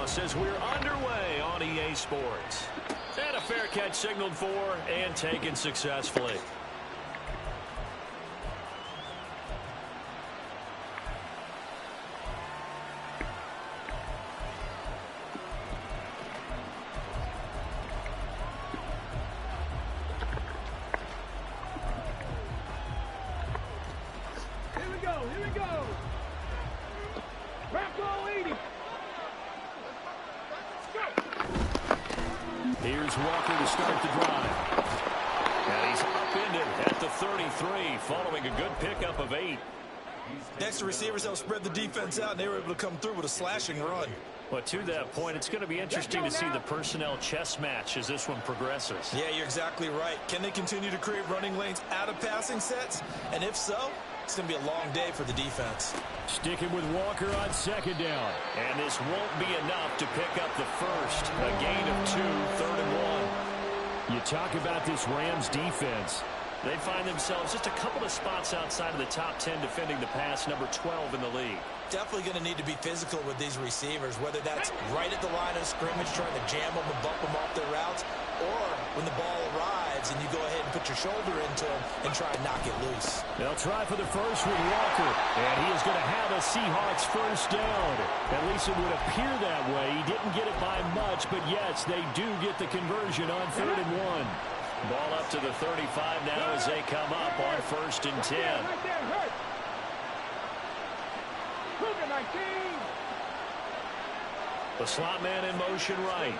house as we're underway on EA Sports. And a fair catch signaled for and taken successfully. Here's Walker to start the drive. And he's upended at the 33 following a good pickup of 8. Next, the receivers help spread the defense out, and they were able to come through with a slashing run. But to that point, it's going to be interesting to see the personnel chess match as this one progresses. Yeah, you're exactly right. Can they continue to create running lanes out of passing sets? And if so, it's going to be a long day for the defense. Sticking with Walker on second down. And this won't be enough to pick up the first. A gain of 2, 3rd and 1. You talk about this Rams defense. They find themselves just a couple of spots outside of the top 10 defending the pass, number 12 in the league. Definitely going to need to be physical with these receivers, whether that's right at the line of scrimmage trying to jam them and bump them off their routes, or when the ball arrives and you go ahead and put your shoulder into them and try and knock it loose. They'll try for the first with Walker, and he is going to have a Seahawks first down. At least it would appear that way. He didn't get it by much, but yes, they do get the conversion on 3rd and 1. Ball up to the 35 now as they come up on 1st and 10. The slot man in motion right.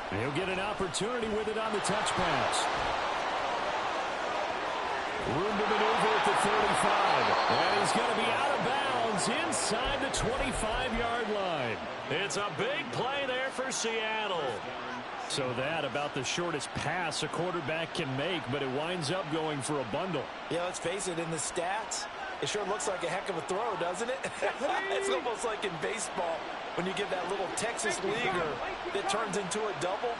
And he'll get an opportunity with it on the touch pass. Room to maneuver at the 35. And he's going to be out of bounds inside the 25-yard line. It's a big play there for Seattle. So that about the shortest pass a quarterback can make, but it winds up going for a bundle. Yeah, let's face it, in the stats, it sure looks like a heck of a throw, doesn't it? It's almost like in baseball when you get that little Texas leaguer that turns into a double.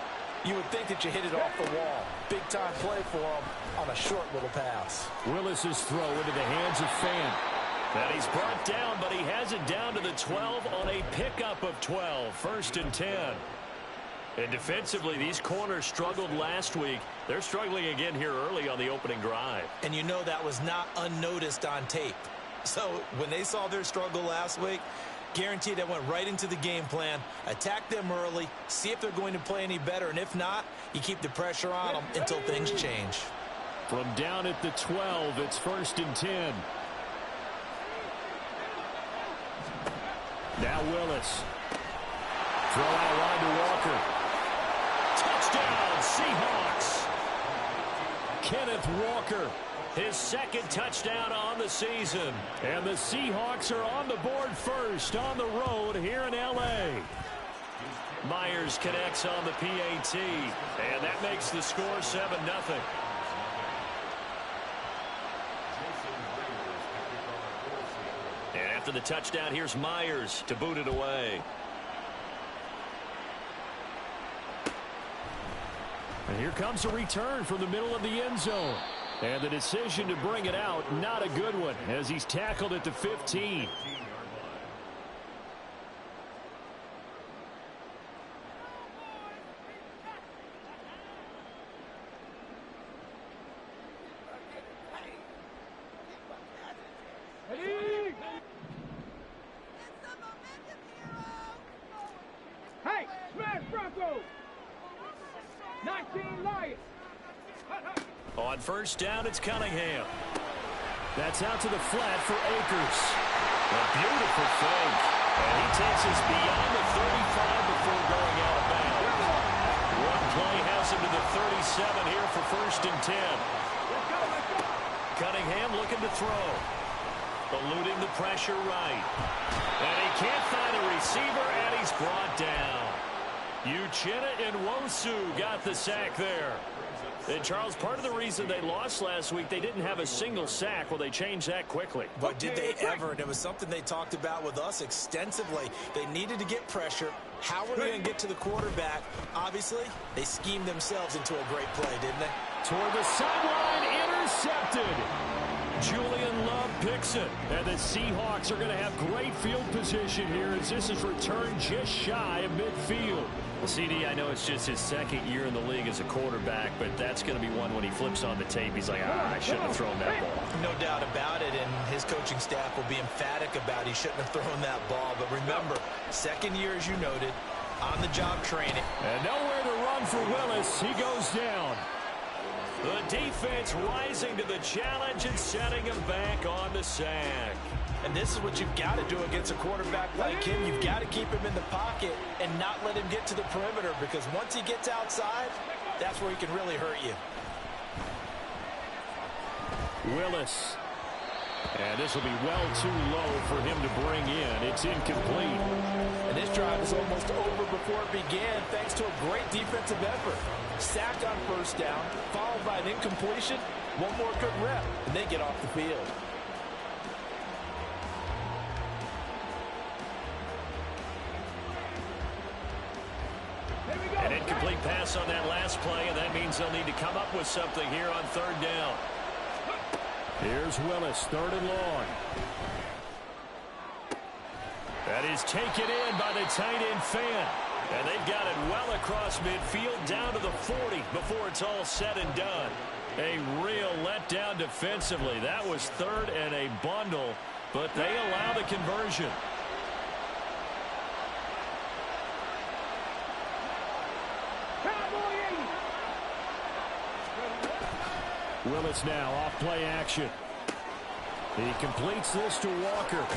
You would think that you hit it off the wall. Big-time play for him on a short little pass. Willis's throw into the hands of Fan. And he's brought down, but he has it down to the 12 on a pickup of 12. 1st and 10. And defensively, these corners struggled last week. They're struggling again here early on the opening drive. And you know that was not unnoticed on tape. So when they saw their struggle last week, guaranteed they went right into the game plan, attack them early, see if they're going to play any better. And if not, you keep the pressure on them until things change. From down at the 12, it's 1st and 10. Now Willis. Throw out line to Walker. Touchdown, Seahawks. Kenneth Walker, his 2nd touchdown on the season. And the Seahawks are on the board first on the road here in L.A. Myers connects on the PAT, and that makes the score 7-0. And after the touchdown, here's Myers to boot it away. And here comes a return from the middle of the end zone. And the decision to bring it out, not a good one, as he's tackled at the 15. Hey, smash Bronco! 19 Lions! On 1st down, it's Cunningham. That's out to the flat for Akers. A beautiful fake. And he takes us beyond the 35 before going out of bounds. One play has him to the 37 here for 1st and 10. Cunningham looking to throw. Eluding the pressure right. And he can't find a receiver, and he's brought down. Uchenna and Nwosu got the sack there. And, Charles, part of the reason they lost last week, they didn't have a single sack. Well, they changed that quickly. But did they ever? And it was something they talked about with us extensively. They needed to get pressure. How were they going to get to the quarterback? Obviously, they schemed themselves into a great play, didn't they? Toward the sideline, intercepted. Julian Love picks it. And the Seahawks are going to have great field position here as this is returned just shy of midfield. Well, CD, I know it's just his second year in the league as a quarterback, but that's going to be one when he flips on the tape. He's like, I shouldn't have thrown that ball. No doubt about it, and his coaching staff will be emphatic about he shouldn't have thrown that ball. But remember, second year, as you noted, on-the-job training. And nowhere to run for Willis. He goes down. The defense rising to the challenge and setting him back on the sack. And this is what you've got to do against a quarterback like him. You've got to keep him in the pocket and not let him get to the perimeter, because once he gets outside, that's where he can really hurt you. Willis. And this will be well too low for him to bring in. It's incomplete. And this drive is almost over before it began thanks to a great defensive effort. Sack on first down, followed by an incompletion. One more good rep, and they get off the field. An incomplete pass on that last play, and that means they'll need to come up with something here on third down. Here's Willis, third and long. That is taken in by the tight end Fan. And they've got it well across midfield down to the 40 before it's all said and done. A real letdown defensively. That was third and a bundle, but they allow the conversion. Willis now off play action. He completes this to Walker.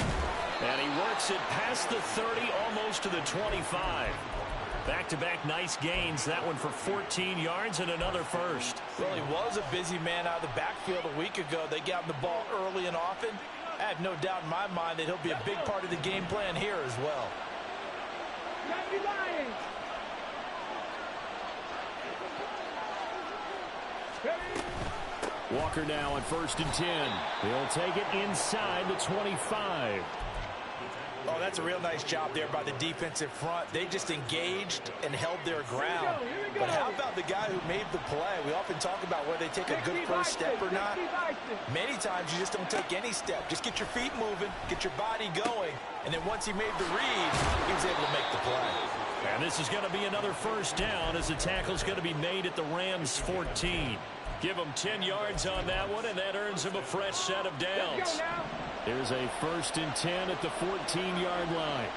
And he works it past the 30, almost to the 25. Back-to-back nice gains. That one for 14 yards and another first. Well, he was a busy man out of the backfield a week ago. They got him the ball early and often. I have no doubt in my mind that he'll be a big part of the game plan here as well. Walker now on 1st and 10. He'll take it inside the 25. Oh, that's a real nice job there by the defensive front. They just engaged and held their ground. But how about the guy who made the play? We often talk about whether they take a good first step or not. Many times you just don't take any step. Just get your feet moving, get your body going, and then once he made the read, he was able to make the play. And this is going to be another first down as the tackle's going to be made at the Rams' 14. Give him 10 yards on that one, and that earns him a fresh set of downs. There's a 1st and 10 at the 14-yard line.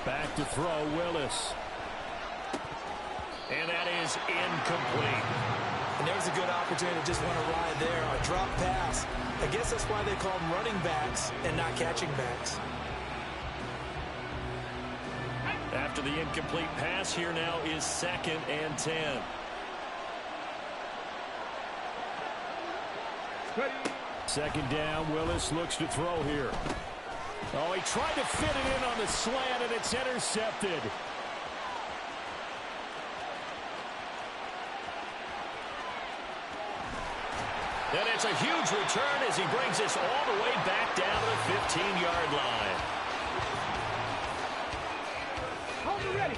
Back to throw, Willis. And that is incomplete. And there's a good opportunity to just want to ride there. A drop pass. I guess that's why they call them running backs and not catching backs. After the incomplete pass, here now is 2nd and 10. Second down, Willis looks to throw here. Oh, he tried to fit it in on the slant, and it's intercepted. And it's a huge return as he brings us all the way back down to the 15-yard line. Hold it ready.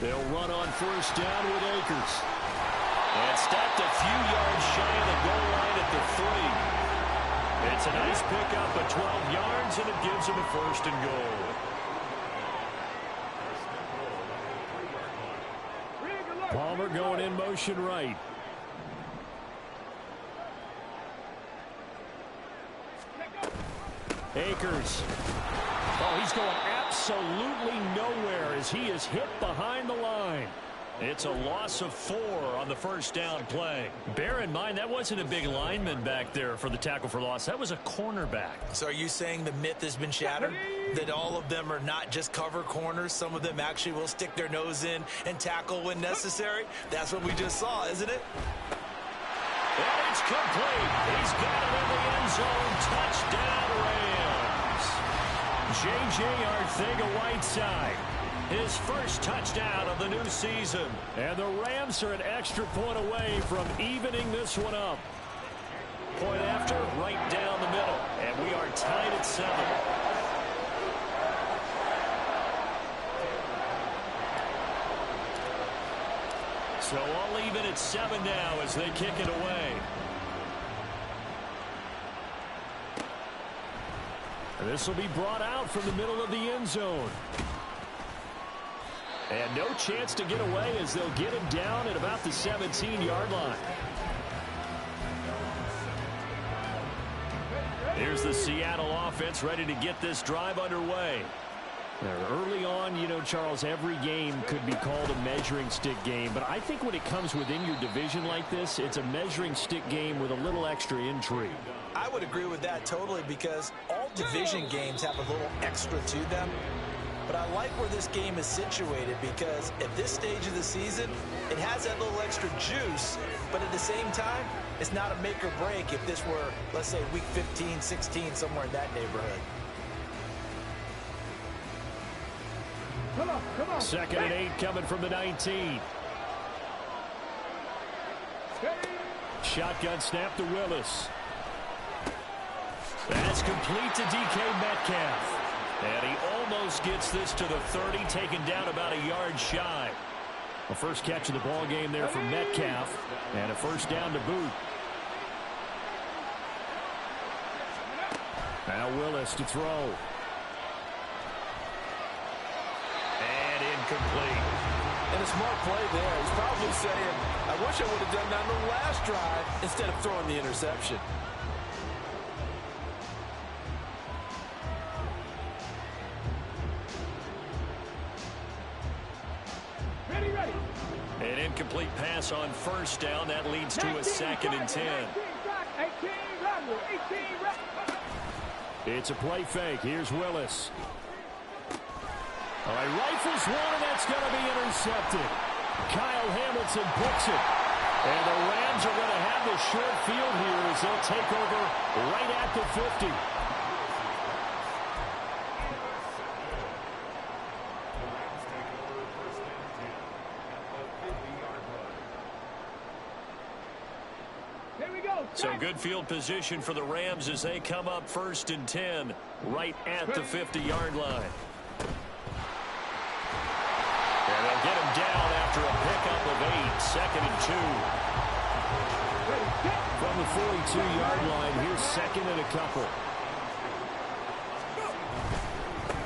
They'll run on 1st down with Akers. And stopped a few yards shy of the goal line at the 3. It's a nice pickup of 12 yards, and it gives him a 1st and goal. Palmer going in motion right. Akers. Oh, he's going absolutely nowhere as he is hit behind the line. It's a loss of 4 on the 1st down play. Bear in mind, that wasn't a big lineman back there for the tackle for loss. That was a cornerback. So are you saying the myth has been shattered? That all of them are not just cover corners? Some of them actually will stick their nose in and tackle when necessary? That's what we just saw, isn't it? And it's complete. He's got it in the end zone. Touchdown, Rams. J.J. Arcega-Whiteside. His first touchdown of the new season. And the Rams are an extra point away from evening this one up. Point after, right down the middle. And we are tied at 7. So I'll leave it at 7 now as they kick it away. And this will be brought out from the middle of the end zone. And no chance to get away as they'll get him down at about the 17-yard line. Here's the Seattle offense ready to get this drive underway. Early on, you know, Charles, every game could be called a measuring stick game. But I think when it comes within your division like this, it's a measuring stick game with a little extra intrigue. I would agree with that totally because all division games have a little extra to them. But I like where this game is situated because at this stage of the season, it has that little extra juice. But at the same time, it's not a make or break if this were, let's say, week 15, 16, somewhere in that neighborhood. Come on. 2nd and 8 coming from the 19. Shotgun snap to Willis. That's complete to DK Metcalf. And he almost gets this to the 30, taken down about a yard shy. The first catch of the ball game there for Metcalf. And a first down to boot. Now Willis to throw. And incomplete. And a smart play there. He's probably saying, I wish I would have done that on the last drive instead of throwing the interception. Ready. An incomplete pass on first down. That leads to a 2nd and 10. 18, It's a play fake. Here's Willis. All right, rifles one, and that's going to be intercepted. Kyle Hamilton picks it. And the Rams are going to have the short field here as they'll take over right at the 50. So good field position for the Rams as they come up 1st and 10 right at the 50-yard line. And they'll get him down after a pickup of 8, 2nd and 2. From the 42-yard line, here's 2nd and a couple.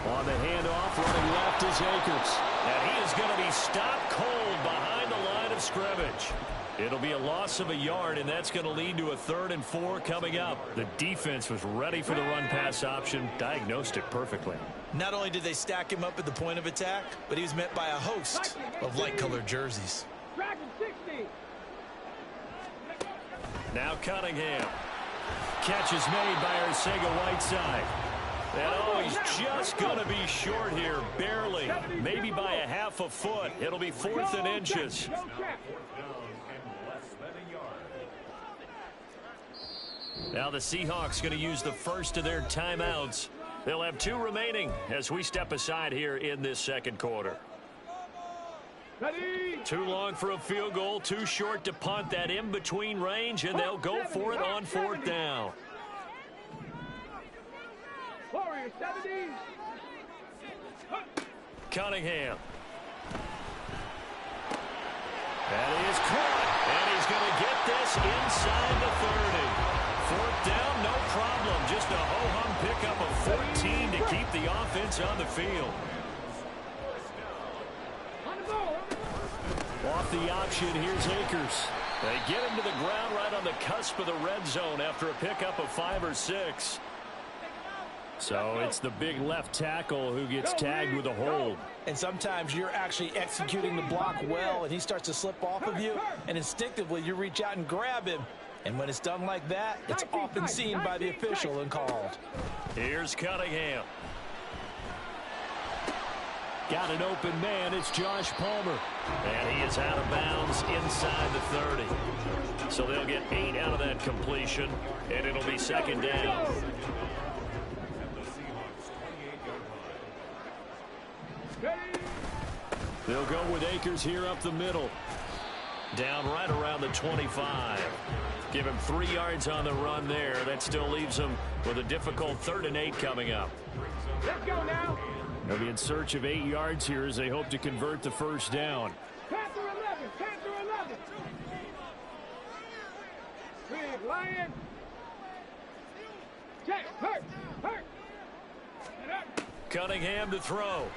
On the handoff, running left is Akers. And he is going to be stopped cold behind the line of scrimmage. It'll be a loss of a yard, and that's going to lead to a 3rd and 4 coming up. The defense was ready for the run-pass option, diagnosed it perfectly. Not only did they stack him up at the point of attack, but he was met by a host of light-colored jerseys. Now Cunningham. Catch is made by Arcega-Whiteside. And oh, he's just going to be short here, barely. Maybe by a half a foot. It'll be 4th and inches. Now the Seahawks going to use the first of their timeouts. They'll have 2 remaining as we step aside here in this 2nd quarter. Too long for a field goal, too short to punt. That in-between range, and they'll go for it on 4th down. Cunningham. And he is caught, and he's going to get this inside the 30. 4th down, no problem. Just a ho-hum pickup of 14 to keep the offense on the field. Off the option, here's Akers. They get him to the ground right on the cusp of the red zone after a pickup of 5 or 6. So it's the big left tackle who gets tagged with a hold. And sometimes you're actually executing the block well, and he starts to slip off of you, and instinctively you reach out and grab him. And when it's done like that, it's often seen by the official and called. Here's Cunningham. Got an open man. It's Josh Palmer. And he is out of bounds inside the 30. So they'll get 8 out of that completion, and it'll be 2nd down. They'll go with Akers here up the middle. Down right around the 25. Give him 3 yards on the run there. That still leaves him with a difficult 3rd and 8 coming up. Let's go now. They'll be in search of 8 yards here as they hope to convert the first down. Panther 11. Ryan. Check. Hurt. Hurt. Cunningham to throw.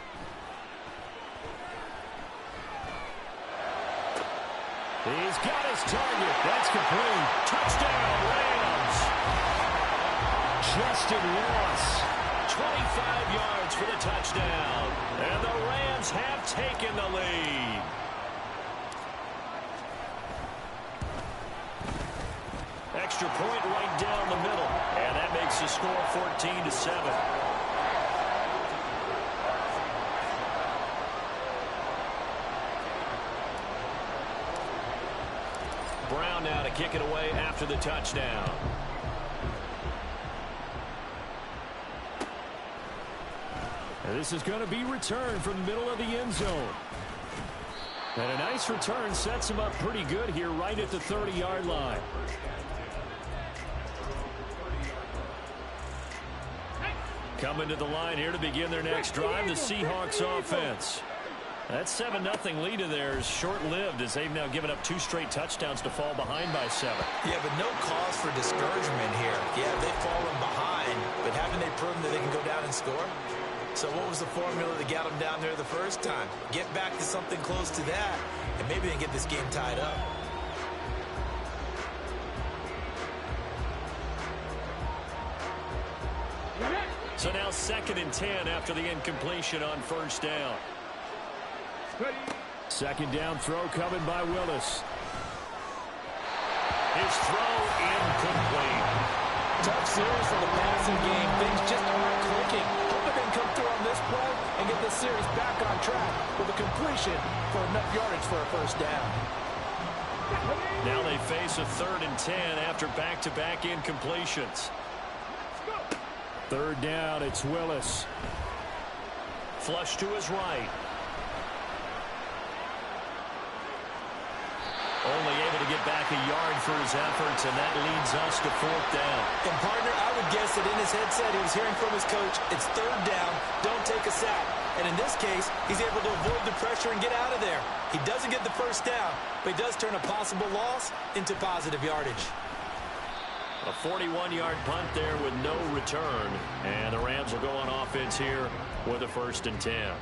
He's got his target. That's complete. Touchdown, Rams. Justin Ross. 25 yards for the touchdown. And the Rams have taken the lead. Extra point right down the middle. And that makes the score 14-7. Brown now to kick it away after the touchdown. And this is going to be returned from the middle of the end zone. And a nice return sets him up pretty good here right at the 30-yard line. Coming to the line here to begin their next drive, the Seahawks offense. That 7-0 lead of theirs short-lived as they've now given up 2 straight touchdowns to fall behind by 7. Yeah, but no cause for discouragement here. Yeah, they've fallen behind, but haven't they proven that they can go down and score? So what was the formula that got them down there the first time? Get back to something close to that, and maybe they can get this game tied up. So now 2nd and 10 after the incompletion on first down. Second down throw coming by Willis. His throw incomplete. Tough series for the passing game. Things just aren't clicking. Hope they can come through on this play and get this series back on track with a completion for enough yardage for a first down. Now they face a 3rd and 10 after back-to-back incompletions. 3rd down, it's Willis. Flush to his right. Only able to get back a yard for his efforts, and that leads us to 4th down. And partner, I would guess that in his headset he was hearing from his coach, it's 3rd down, don't take a sack. And in this case, he's able to avoid the pressure and get out of there. He doesn't get the first down, but he does turn a possible loss into positive yardage. A 41-yard punt there with no return, and the Rams will go on offense here with a 1st and 10.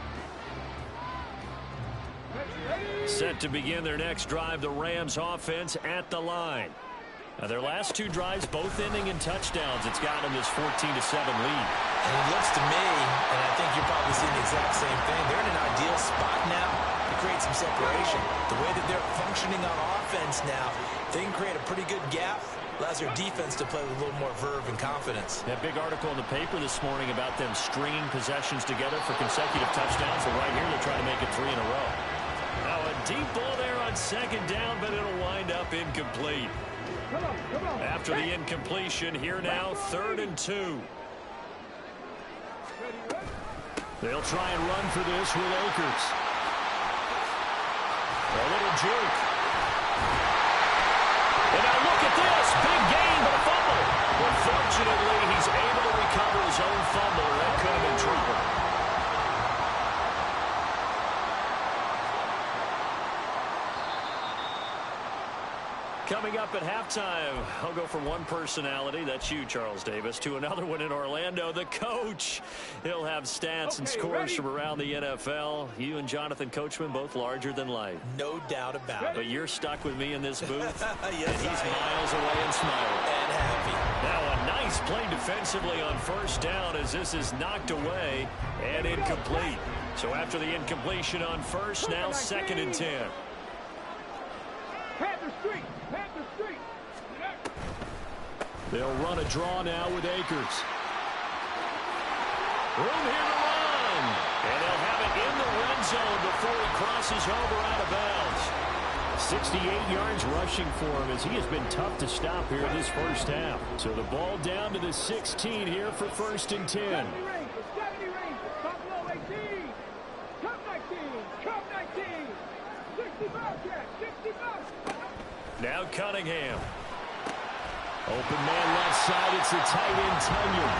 Set to begin their next drive, the Rams offense at the line. Now their last 2 drives both ending in touchdowns. It's got them this 14-7 lead. And it looks to me, and I think you're probably seeing the exact same thing, they're in an ideal spot now to create some separation. The way that they're functioning on offense now, they can create a pretty good gap. Allows their defense to play with a little more verve and confidence. That big article in the paper this morning about them stringing possessions together for consecutive touchdowns. And right here, they're trying to make it 3 in a row. Now a deep ball there on 2nd down, but it'll wind up incomplete. Come on. After the incompletion, here now, 3rd and 2. They'll try and run for this with Akers. A little juke. And now look at this. Big gain, but a fumble. Unfortunately, he's able to recover his own fumble. That could have been trouble. Coming up at halftime, I'll go from one personality, that's you, Charles Davis, to another one in Orlando, the coach. He'll have stats and scores from around the NFL. You and Jonathan Coachman, both larger than life. No doubt about it. But you're stuck with me in this booth, Yes, and he's miles away and smiling. And happy. Now a nice play defensively on first down as this is knocked away and incomplete. So after the incompletion on first, now 2nd and 10. Panther Street. They'll run a draw now with Akers. Room here to run. And they'll have it in the red zone before he crosses over out of bounds. 68 yards rushing for him as he has been tough to stop here in this first half. So the ball down to the 16 here for 1st and 10. 70 range. Buffalo 18. Cup 19. 60 Bobcat. 60 Bobcat. Now Cunningham. Open man left side. It's the tight end, Tunyon.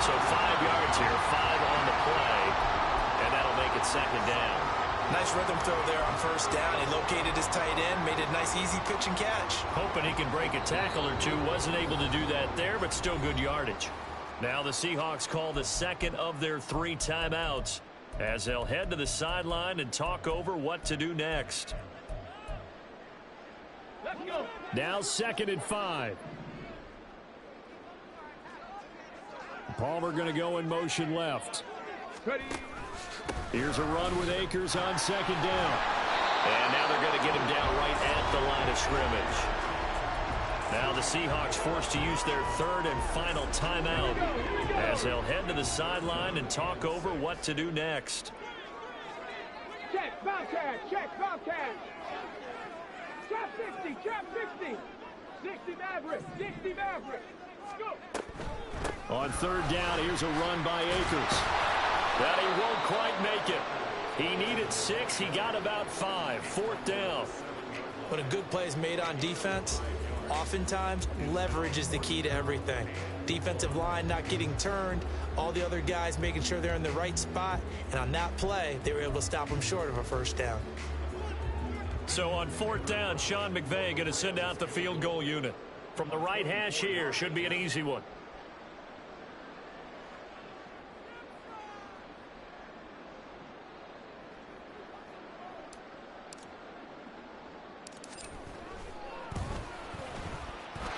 So 5 yards here, 5 on the play, and that'll make it 2nd down. Nice rhythm throw there on first down. He located his tight end, made it a nice, easy pitch and catch. Hoping he can break a tackle or two. Wasn't able to do that there, but still good yardage. Now the Seahawks call the second of their 3 timeouts as they'll head to the sideline and talk over what to do next. Let's go. Now 2nd and 5. Palmer going to go in motion left. Ready. Here's a run with Akers on 2nd down. And now they're going to get him down right at the line of scrimmage. Now the Seahawks forced to use their 3rd and final timeout as they'll head to the sideline and talk over what to do next. Check, Bobcat, check, Bobcat. Chop 60, chop 60. 60 Maverick, 60 Maverick. Go. On 3rd down, here's a run by Akers. That he won't quite make it. He needed 6. He got about 5. 4th down. But a good play is made on defense. Oftentimes, leverage is the key to everything. Defensive line not getting turned, all the other guys making sure they're in the right spot, and on that play, they were able to stop them short of a 1st down. So on 4th down, Sean McVay going to send out the field goal unit. From the right hash here, should be an easy one.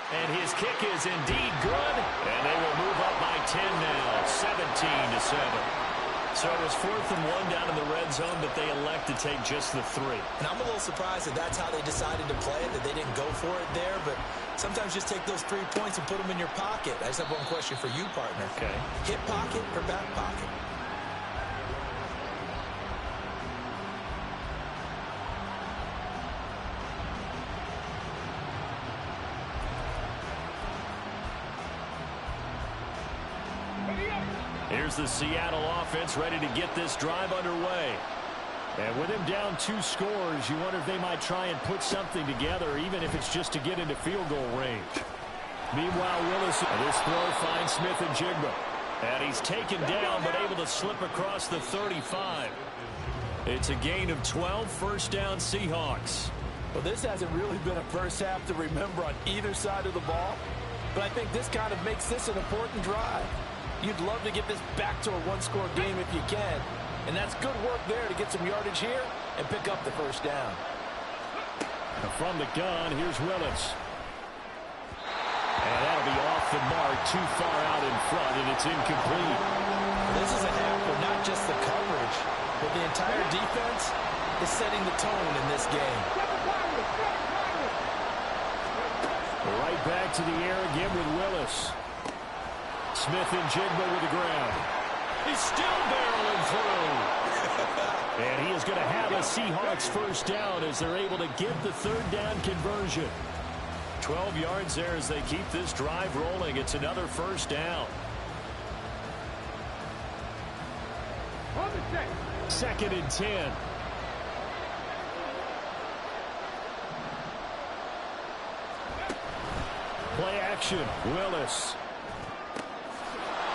And his kick is indeed good. And they will move up by 10 now, 17-7. So it was 4th and 1 down in the red zone, but they elect to take just the 3. And I'm a little surprised that that's how they decided to play it, that they didn't go for it there. But sometimes just take those 3 points and put them in your pocket. I just have one question for you, partner. Okay. Hip pocket or back pocket? Here's the Seattle offense ready to get this drive underway. And with him down 2 scores, you wonder if they might try and put something together, even if it's just to get into field goal range. Meanwhile, Willis, this throw finds Smith and Jigba. And he's taken down, but able to slip across the 35. It's a gain of 12, 1st down Seahawks. Well, this hasn't really been a first half to remember on either side of the ball. But I think this kind of makes this an important drive. You'd love to get this back to a 1-score game if you can. And that's good work there to get some yardage here and pick up the 1st down. From the gun, here's Willis. And that'll be off the mark, too far out in front, and it's incomplete. This is a half where not just the coverage, but the entire defense is setting the tone in this game. Right back to the air again with Willis. Smith and Jigba with the ground. He's still barreling through. And he is going to have a Seahawks 1st down as they're able to get the 3rd down conversion. 12 yards there as they keep this drive rolling. It's another 1st down. On the set. 2nd and 10. Play action. Willis.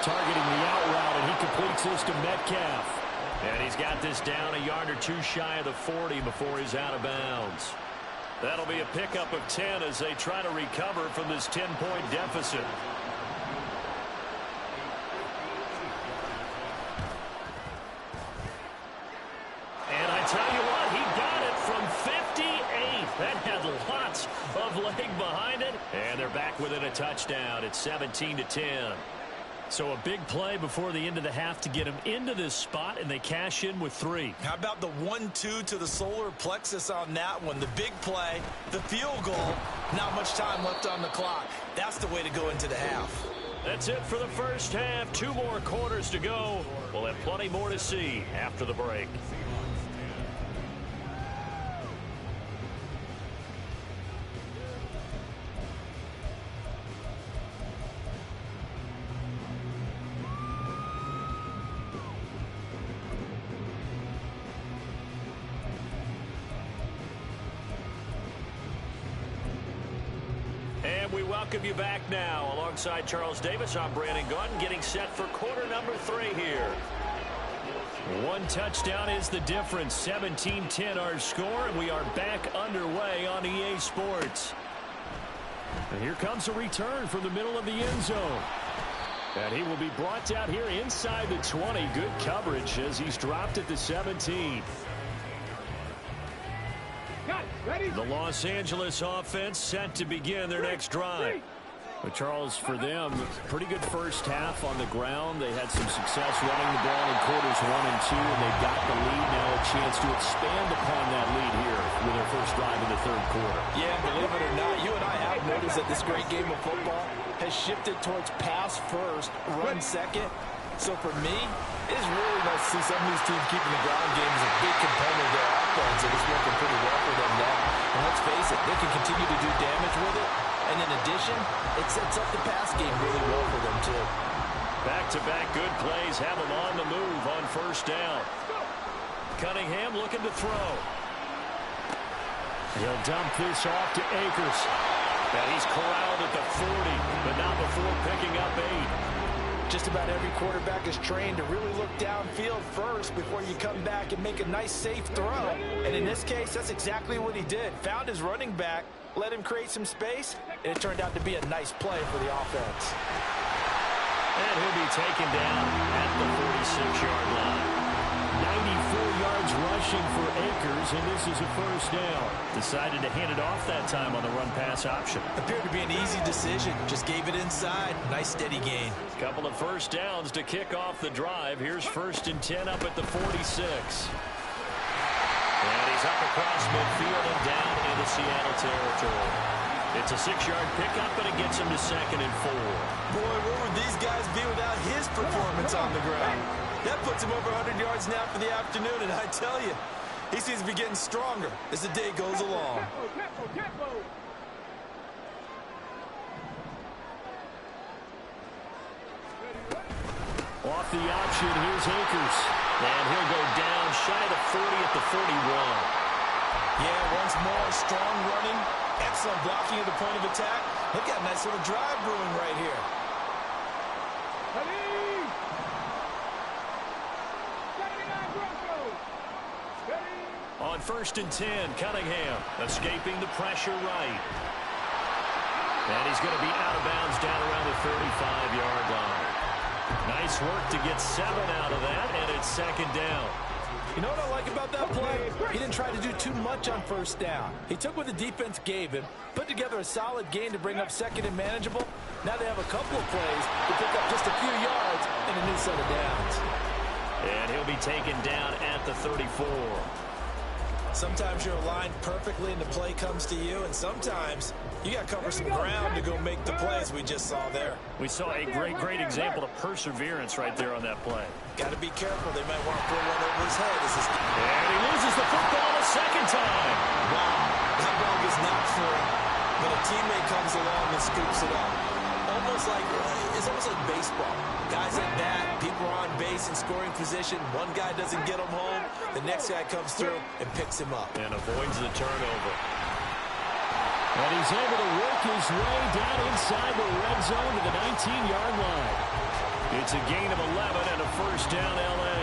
Targeting the out route, and he completes this to Metcalf. And he's got this down a yard or 2 shy of the 40 before he's out of bounds. That'll be a pickup of 10 as they try to recover from this 10-point deficit. And I tell you what, he got it from 58. That had lots of leg behind it. And they're back within a touchdown. It's 17-10. So a big play before the end of the half to get him into this spot, and they cash in with 3. How about the 1-2 to the solar plexus on that one? The big play, the field goal, not much time left on the clock. That's the way to go into the half. That's it for the 1st half. 2 more quarters to go. We'll have plenty more to see after the break. We welcome you back now. Alongside Charles Davis, I'm Brandon Gaunt, getting set for quarter number 3 here. One touchdown is the difference. 17-10 our score, and we are back underway on EA Sports. And here comes a return from the middle of the end zone. And he will be brought down here inside the 20. Good coverage as he's dropped at the 17. The Los Angeles offense set to begin their next drive. But Charles, for them, pretty good first half on the ground. They had some success running the ball in quarters 1 and 2, and they've got the lead now, a chance to expand upon that lead here with their first drive in the third quarter. Yeah, believe it or not, you and I have noticed that this great game of football has shifted towards pass first, run second. So for me, it is really nice to see some of these teams keeping the ground game as a big component of their offense, and it's working pretty well for them now. And let's face it, they can continue to do damage with it. And in addition, it sets up the pass game really well for them, too. Back-to-back good plays have them on the move on first down. Cunningham looking to throw. He'll dump this off to Akers. And he's corralled at the 40, but not before picking up 8. Just about every quarterback is trained to really look downfield first before you come back and make a nice, safe throw. And in this case, that's exactly what he did. Found his running back, let him create some space, and it turned out to be a nice play for the offense. And he'll be taken down at the 46-yard line. 94 yards rushing for Akers, and this is a first down. Decided to hand it off that time on the run-pass option. Appeared to be an easy decision. Just gave it inside. Nice, steady gain. Couple of first downs to kick off the drive. Here's 1st and 10 up at the 46. And he's up across midfield and down into Seattle territory. It's a 6-yard pickup, but it gets him to 2nd and 4. Boy, where would these guys be without his performance on the ground? That puts him over 100 yards now for the afternoon, and I tell you, he seems to be getting stronger as the day goes along. Off the option, here's Akers. And he'll go down shy of the 40 at the 41. Yeah, once more, strong running, excellent blocking at the point of attack. They've got a nice little drive brewing right here. On 1st and 10, Cunningham escaping the pressure right. And he's going to be out of bounds down around the 35-yard line. Nice work to get 7 out of that, and it's 2nd down. You know what I like about that play? He didn't try to do too much on first down. He took what the defense gave him, put together a solid gain to bring up 2nd and manageable. Now they have a couple of plays to pick up just a few yards and a new set of downs. And he'll be taken down at the 34. Sometimes you're aligned perfectly and the play comes to you, and sometimes you got to cover some ground to go make the plays we just saw there. We saw a great example of perseverance right there on that play. Got to be careful. They might want to throw one over his head. And he loses the football a 2nd time. Wow, that ball gets knocked for him, but a teammate comes along and scoops it up. It's almost like baseball. Guys at bat, people are on base in scoring position. One guy doesn't get him home. The next guy comes through and picks him up. And avoids the turnover. And he's able to work his way down inside the red zone to the 19-yard line. It's a gain of 11 and a first down L.A.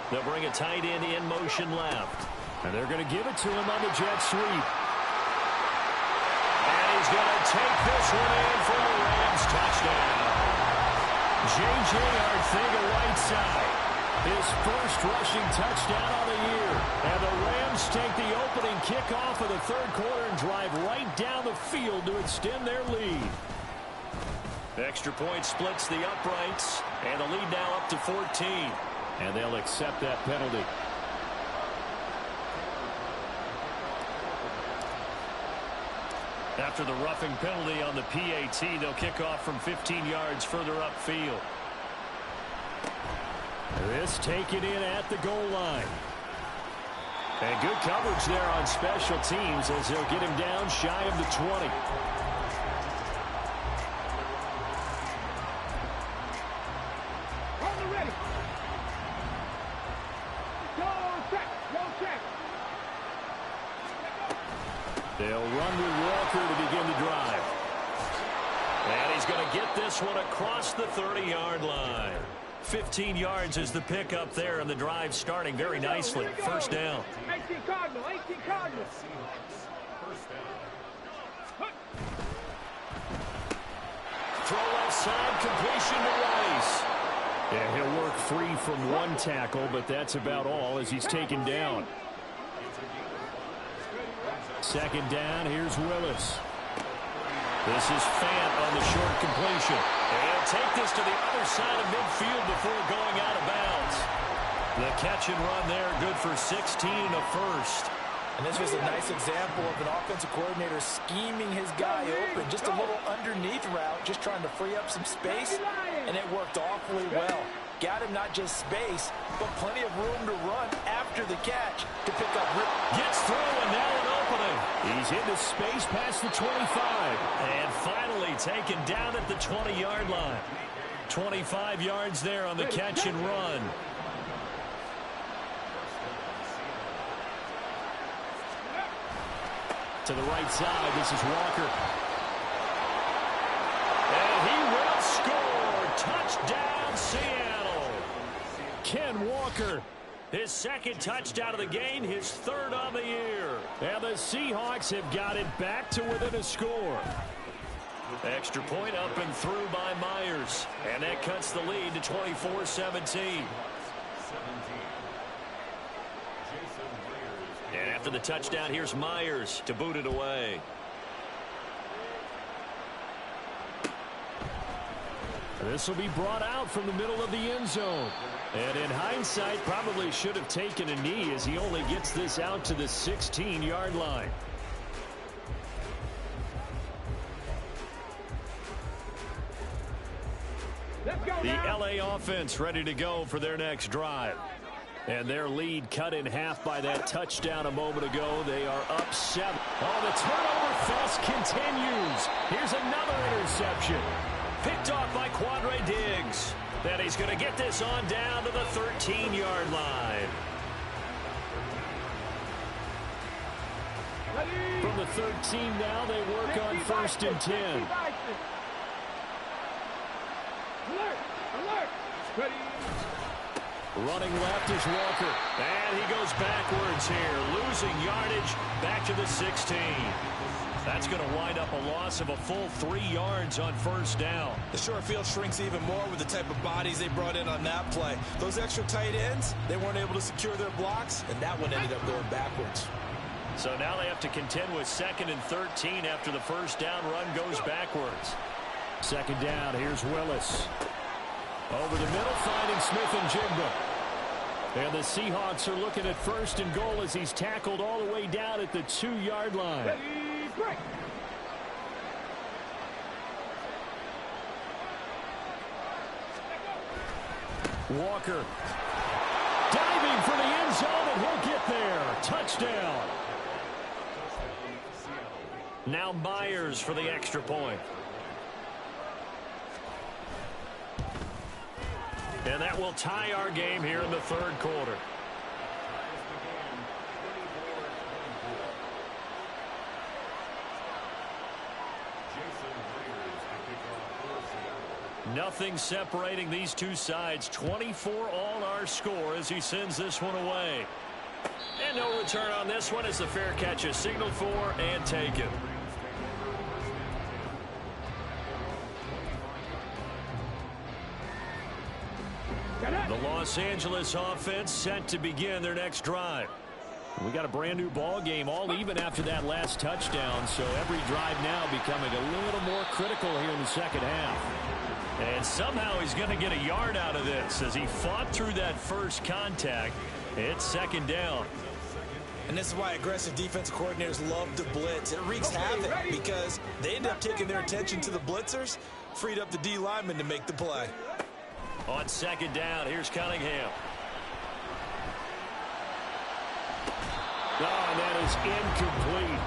They'll bring a tight end in motion left. And they're going to give it to him on the jet sweep. And he's going to take this one in for a Rams touchdown. J.J. Arcega-Whiteside, his first rushing touchdown of the year. And the Rams take the opening kickoff of the third quarter and drive right down the field to extend their lead. Extra point splits the uprights, and the lead now up to 14. And they'll accept that penalty. After the roughing penalty on the PAT, they'll kick off from 15 yards further upfield. This taken in at the goal line. And good coverage there on special teams as they'll get him down shy of the 20. They'll run with Walker to begin the drive. And he's going to get this one across the 30-yard line. 15 yards is the pickup there, and the drive starting very nicely. First down. 18 Cardinal, 18 Cardinal. Throw left side, completion to Rice. Yeah, he'll work free from one tackle, but that's about all as he's taken down. Second down, here's Willis. This is Fant on the short completion. And he'll take this to the other side of midfield before going out of bounds. The catch and run there, good for 16 and a first. And this was a nice example of an offensive coordinator scheming his guy open. Just a little underneath route, just trying to free up some space, and it worked awfully well. Got him not just space, but plenty of room to run after the catch to pick up. Gets through, and now an opening. He's into space past the 25. And finally taken down at the 20-yard line. 25 yards there on the catch and run. To the right side, this is Walker. And he will score. Touchdown, Seattle. Ken Walker. His second touchdown of the game, his third on the year. And the Seahawks have got it back to within a score. Extra point up and through by Myers. And that cuts the lead to 24-17. And after the touchdown, here's Myers to boot it away. This will be brought out from the middle of the end zone. And in hindsight, probably should have taken a knee as he only gets this out to the 16-yard line. The LA offense ready to go for their next drive. And their lead cut in half by that touchdown a moment ago. They are up 7. Oh, the turnover fest continues. Here's another interception. Picked off by Quandre Diggs. Then he's going to get this on down to the 13-yard line. From the 13 now, they work on 1st and 10. Alert! Alert! Ready! Running left is Walker. And he goes backwards here, losing yardage back to the 16. That's going to wind up a loss of a full 3 yards on first down. The short field shrinks even more with the type of bodies they brought in on that play. Those extra tight ends, they weren't able to secure their blocks, and that one ended up going backwards. So now they have to contend with 2nd and 13 after the first down run goes backwards. Second down, here's Willis. Over the middle, finding Smith and Jigba. And the Seahawks are looking at 1st and goal as he's tackled all the way down at the 2-yard line. Ready, break! Walker diving for the end zone, and he'll get there. Touchdown. Now Myers for the extra point. And that will tie our game here in the third quarter. Nothing separating these two sides. 24 all our score as he sends this one away. And no return on this one as the fair catch is signaled for and taken. The Los Angeles offense set to begin their next drive. We got a brand new ball game, all even after that last touchdown, so every drive now becoming a little more critical here in the second half. And somehow he's going to get a yard out of this as he fought through that first contact. It's second down. And this is why aggressive defensive coordinators love to blitz. It wreaks havoc because they end up taking their attention to the blitzers, freed up the D lineman to make the play. On second down, here's Cunningham. Oh, and that is incomplete.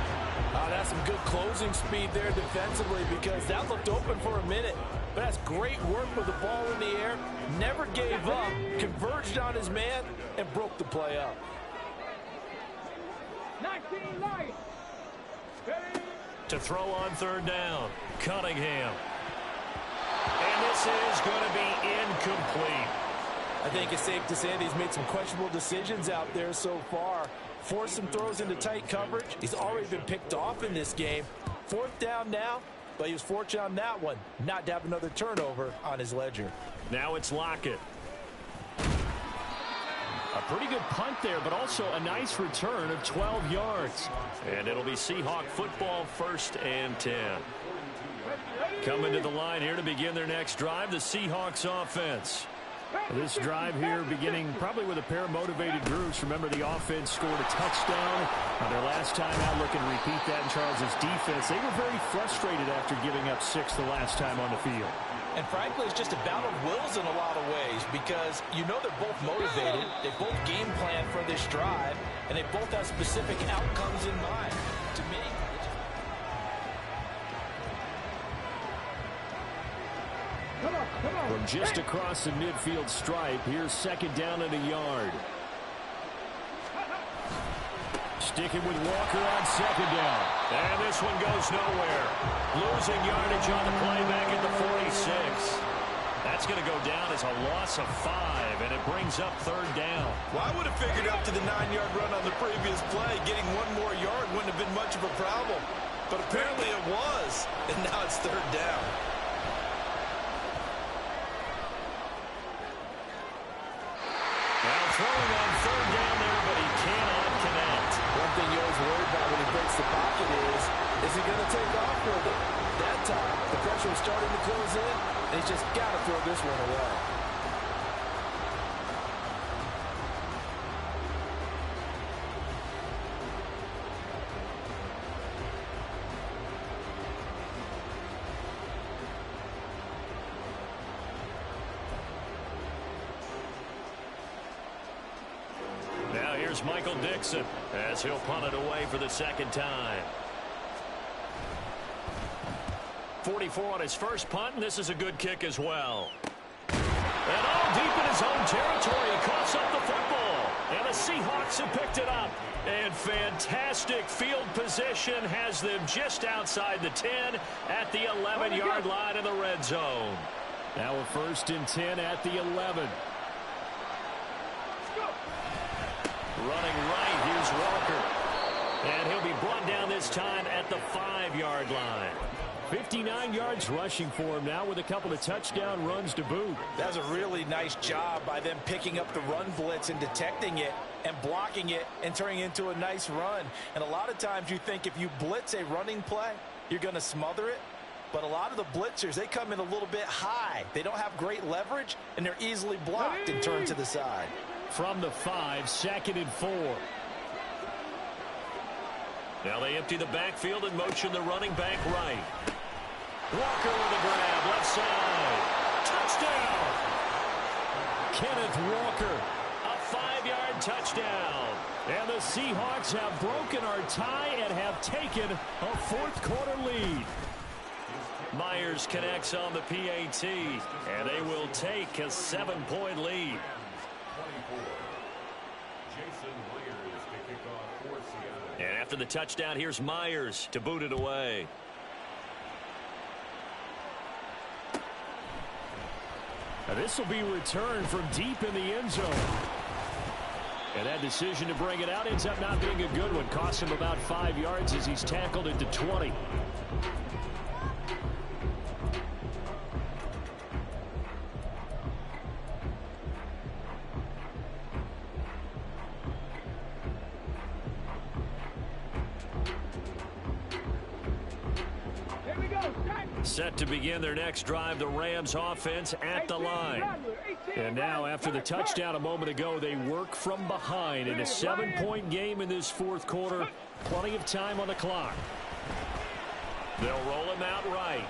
That's some good closing speed there defensively because that looked open for a minute. But that's great work with the ball in the air. Never gave up, converged on his man, and broke the play up. 19 Lions. To throw on third down, Cunningham. this is going to be incomplete. I think it's safe to say that he's made some questionable decisions out there so far. Forced some throws into tight coverage. He's already been picked off in this game. 4th down now, but he was fortunate on that one not to have another turnover on his ledger. Now it's Lockett. A pretty good punt there, but also a nice return of 12 yards. And it'll be Seahawk football, 1st and 10. Coming to the line here to begin their next drive, the Seahawks offense. This drive here beginning probably with a pair of motivated groups. Remember, the offense scored a touchdown on their last time out. Looking to repeat that in Charles' defense. They were very frustrated after giving up 6 the last time on the field. And frankly, it's just a battle of wills in a lot of ways because you know they're both motivated. They both game plan for this drive, and they both have specific outcomes in mind. To me, from just across the midfield stripe, here's 2nd down and a yard. Sticking with Walker on 2nd down. And this one goes nowhere. Losing yardage on the play back at the 46. That's going to go down as a loss of 5, and it brings up 3rd down. well, I would have figured up to the 9-yard run on the previous play. Getting 1 more yard wouldn't have been much of a problem. But apparently it was, and now it's 3rd down. Now throwing on 3rd down there, but he cannot connect. One thing you always worry about when he breaks the pocket is he going to take off with it? That time, the pressure was starting to close in, and he's just got to throw this one away. Now here's Michael Dixon as he'll punt it away for the 2nd time. 44 on his first punt, and this is a good kick as well. And all deep in his own territory, he coughs up the football. And the Seahawks have picked it up. And fantastic field position has them just outside the 10 at the 11-yard line in the red zone. Now a 1st and 10 at the 11. Running right, here's Walker. And he'll be brought down this time at the 5-yard line. 59 yards rushing for him now with a couple of touchdown runs to boot. That was a really nice job by them picking up the run blitz and detecting it and blocking it and turning it into a nice run. And a lot of times you think if you blitz a running play, you're going to smother it. But a lot of the blitzers, they come in a little bit high. They don't have great leverage, and they're easily blocked and turned to the side. From the 5, 2nd and 4. Now they empty the backfield and motion the running back right. Walker with a grab, left side. Touchdown! Kenneth Walker. A 5-yard touchdown. And the Seahawks have broken our tie and have taken a 4th quarter lead. Myers connects on the PAT, and they will take a 7-point lead. And after the touchdown, here's Myers to boot it away. Now this will be returned from deep in the end zone. And that decision to bring it out ends up not being a good one. Costs him about 5 yards as he's tackled at the 20. Set to begin their next drive, the Rams offense at the line. And now after the touchdown a moment ago, they work from behind in a 7-point game in this 4th quarter. Plenty of time on the clock. They'll roll him out right.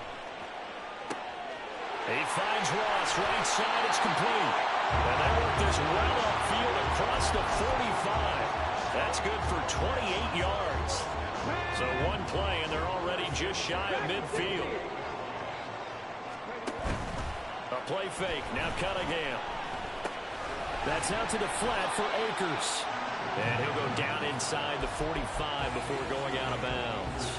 He finds Ross right side. It's complete. And they work this well upfield across the 45. That's good for 28 yards. So one play, and they're already just shy of midfield. A play fake. Now Cunningham. That's out to the flat for Akers. And he'll go down inside the 45 before going out of bounds.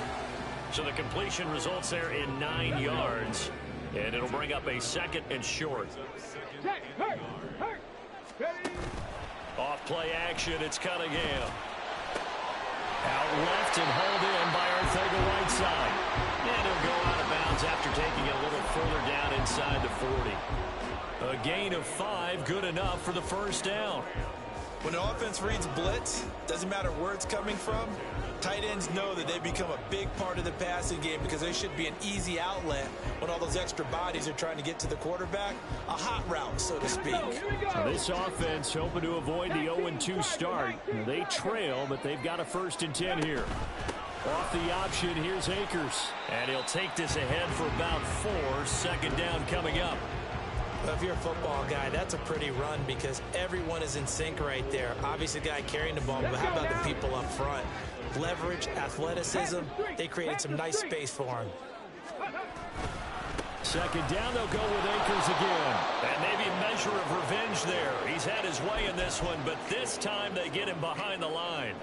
So the completion results there in 9 yards. And it'll bring up a 2nd and short. Check. Hurt. Ready. Off play action, it's Cunningham. Out left and hauled in by Arcega-Whiteside. And he'll go out of bounds after taking it a little further down inside the 40. A gain of 5, good enough for the first down. When the offense reads blitz, doesn't matter where it's coming from, tight ends know that they become a big part of the passing game because they should be an easy outlet when all those extra bodies are trying to get to the quarterback. A hot route, so to speak. So this offense hoping to avoid the 0-2 start. They trail, but they've got a 1st and 10 here. Off the option, here's Akers. And he'll take this ahead for about 4. 2nd down coming up. Well, if you're a football guy, that's a pretty run because everyone is in sync right there. Obviously, the guy carrying the ball, but how about the people up front? Leverage, athleticism, they created some nice space for him. 2nd down, they'll go with Akers again. And maybe a measure of revenge there. He's had his way in this one, but this time they get him behind the line.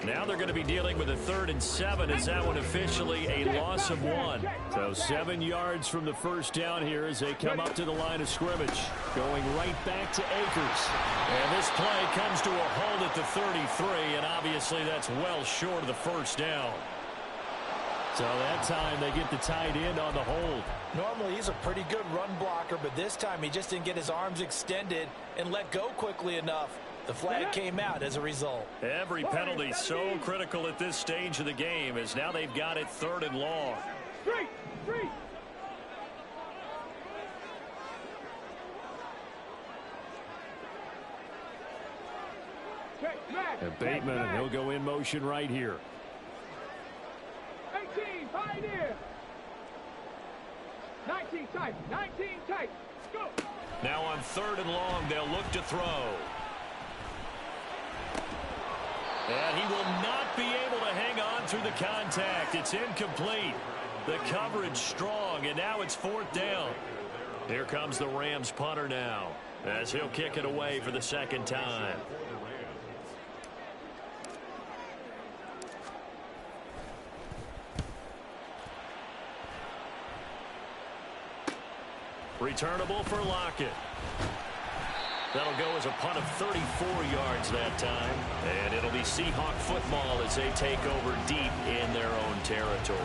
Now they're going to be dealing with a 3rd and 7 as that one officially a loss of 1. So 7 yards from the 1st down here as they come up to the line of scrimmage. Going right back to Akers. And this play comes to a halt at the 33, and obviously that's well short of the 1st down. So that time they get the tight end on the hold. Normally he's a pretty good run blocker, but this time he just didn't get his arms extended and let go quickly enough. The flag came out as a result. Every penalty so critical at this stage of the game as now they've got it 3rd and long. Three. And Bateman, and he'll go in motion right here. 18, pioneer. 19 tight. Go. Now on 3rd and long, they'll look to throw. And he will not be able to hang on through the contact. It's incomplete. The coverage strong, and now it's 4th down. Here comes the Rams punter now as he'll kick it away for the 2nd time. Returnable for Lockett. That'll go as a punt of 34 yards that time. And it'll be Seahawk football as they take over deep in their own territory.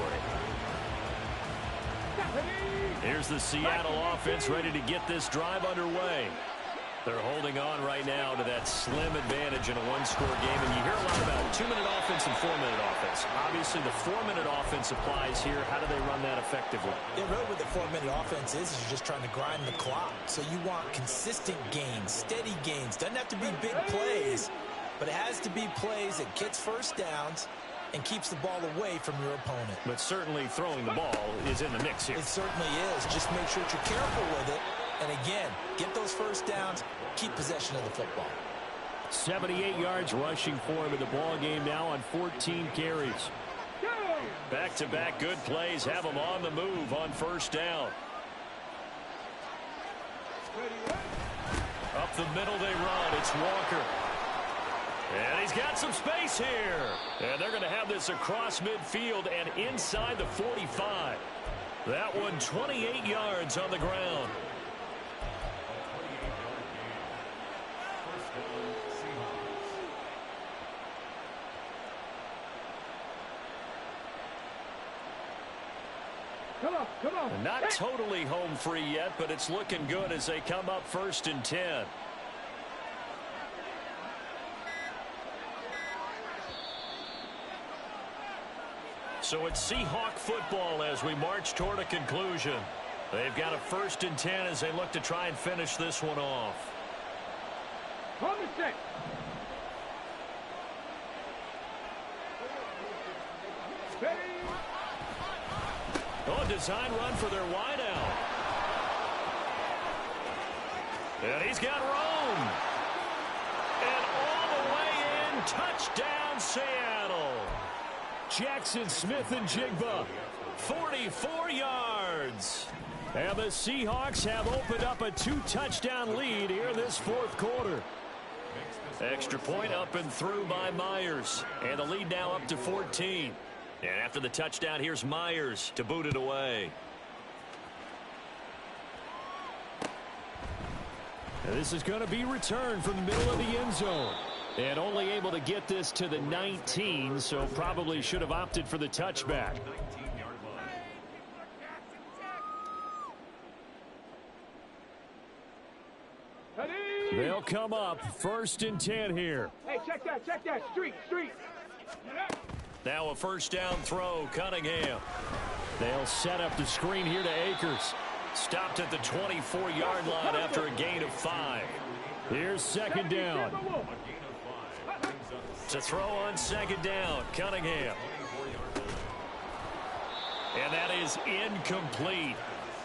Here's the Seattle offense ready to get this drive underway. They're holding on right now to that slim advantage in a 1-score game. And you hear a lot about 2-minute offense and 4-minute offense. Obviously, the 4-minute offense applies here. How do they run that effectively? Yeah, really what the 4-minute offense is you're just trying to grind the clock. So you want consistent gains, steady gains. Doesn't have to be big plays, but it has to be plays that gets 1st downs and keeps the ball away from your opponent. But certainly throwing the ball is in the mix here. It certainly is. Just make sure that you're careful with it. And again, get those 1st downs, keep possession of the football. 78 yards rushing for him in the ball game now on 14 carries. Back-to-back good plays have him on the move on 1st down. Up the middle they run. It's Walker. And he's got some space here. And they're going to have this across midfield and inside the 45. That one 28 yards on the ground. Come on. Not totally home free yet, but it's looking good as they come up 1st and 10. So it's Seahawk football as we march toward a conclusion. They've got a 1st and 10 as they look to try and finish this one off. On the set. Oh, design run for their wideout. And he's got room. And all the way in, touchdown Seattle. Jackson Smith and Jigba. 44 yards. And the Seahawks have opened up a 2-touchdown lead here this 4th quarter. Extra point up and through by Myers. And the lead now up to 14. And after the touchdown, here's Myers to boot it away. And this is going to be returned from the middle of the end zone. And only able to get this to the 19, so probably should have opted for the touchback. They'll come up 1st and 10 here. Hey, check that. Street. Now a first down throw, Cunningham. They'll set up the screen here to Akers. Stopped at the 24-yard line after a gain of 5. Here's 2nd down. To throw on 2nd down, Cunningham. And that is incomplete.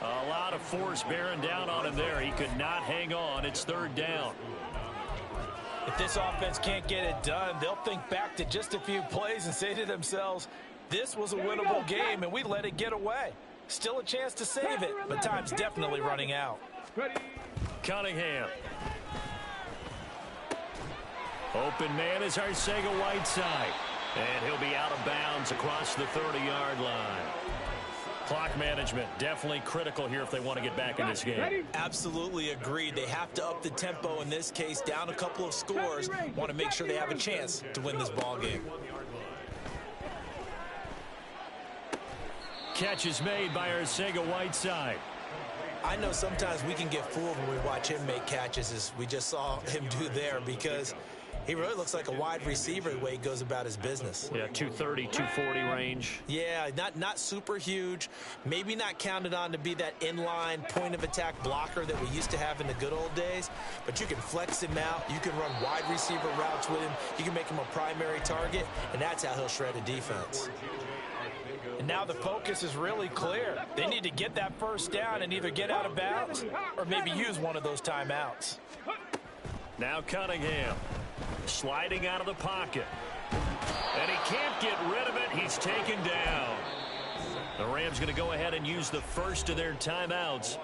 A lot of force bearing down on him there. He could not hang on. It's 3rd down. If this offense can't get it done, they'll think back to just a few plays and say to themselves, this was a winnable game and we let it get away. Still a chance to save it, but time's definitely running out. Cunningham. Open man is Arcega-Whiteside. And he'll be out of bounds across the 30-yard line. Clock management definitely critical here if they want to get back in this game. Absolutely agreed. They have to up the tempo in this case, down a couple of scores. Want to make sure they have a chance to win this ball game. Catch is made by Arcega-Whiteside. I know sometimes we can get fooled when we watch him make catches, as we just saw him do there, because he really looks like a wide receiver the way he goes about his business. Yeah, 230, 240 range. Yeah, not super huge. Maybe not counted on to be that inline point-of-attack blocker that we used to have in the good old days. But you can flex him out. You can run wide receiver routes with him. You can make him a primary target, and that's how he'll shred a defense. And now the focus is really clear. They need to get that first down and either get out of bounds or maybe use one of those timeouts. Now Cunningham. Sliding out of the pocket. And he can't get rid of it. He's taken down. The Rams going to go ahead and use the first of their timeouts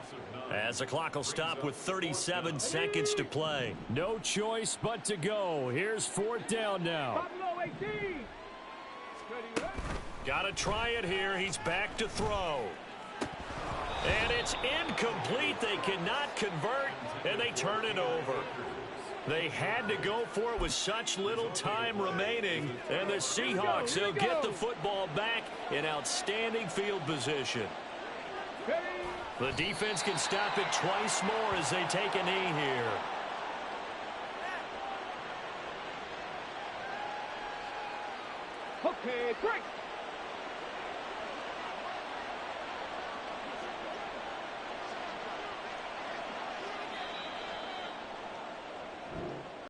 as the clock will stop with 37 seconds to play. No choice but to go. Here's 4th down now. Got to try it here. He's back to throw. And it's incomplete. They cannot convert, and they turn it over. They had to go for it with such little time remaining. And the Seahawks, they'll get the football back in outstanding field position. The defense can stop it twice more as they take a knee here. Okay, break.